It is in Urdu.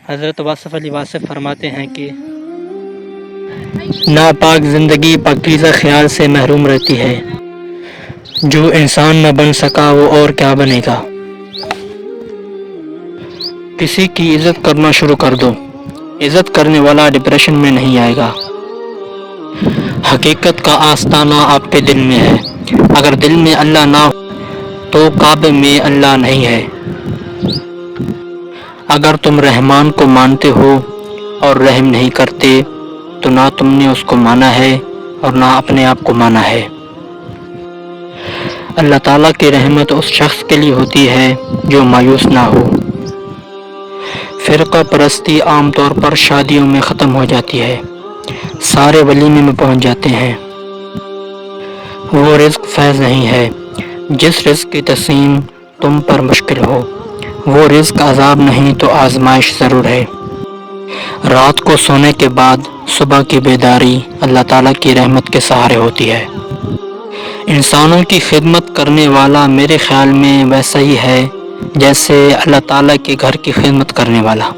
حضرت واصف علی واصف فرماتے ہیں کہ ناپاک زندگی پاکیزہ خیال سے محروم رہتی ہے، جو انسان نہ بن سکا وہ اور کیا بنے گا۔ کسی کی عزت کرنا شروع کر دو، عزت کرنے والا ڈپریشن میں نہیں آئے گا۔ حقیقت کا آستانہ آپ کے دل میں ہے، اگر دل میں اللہ نہ ہو تو کعبے میں اللہ نہیں ہے۔ اگر تم رحمان کو مانتے ہو اور رحم نہیں کرتے تو نہ تم نے اس کو مانا ہے اور نہ اپنے آپ کو مانا ہے۔ اللہ تعالیٰ کی رحمت اس شخص کے لیے ہوتی ہے جو مایوس نہ ہو۔ فرقہ پرستی عام طور پر شادیوں میں ختم ہو جاتی ہے، سارے ولیمے میں پہنچ جاتے ہیں۔ وہ رزق فیض نہیں ہے جس رزق کی تقسیم تم پر مشکل ہو، وہ رزق عذاب نہیں تو آزمائش ضرور ہے۔ رات کو سونے کے بعد صبح کی بیداری اللہ تعالیٰ کی رحمت کے سہارے ہوتی ہے۔ انسانوں کی خدمت کرنے والا میرے خیال میں ویسا ہی ہے جیسے اللہ تعالیٰ کے گھر کی خدمت کرنے والا۔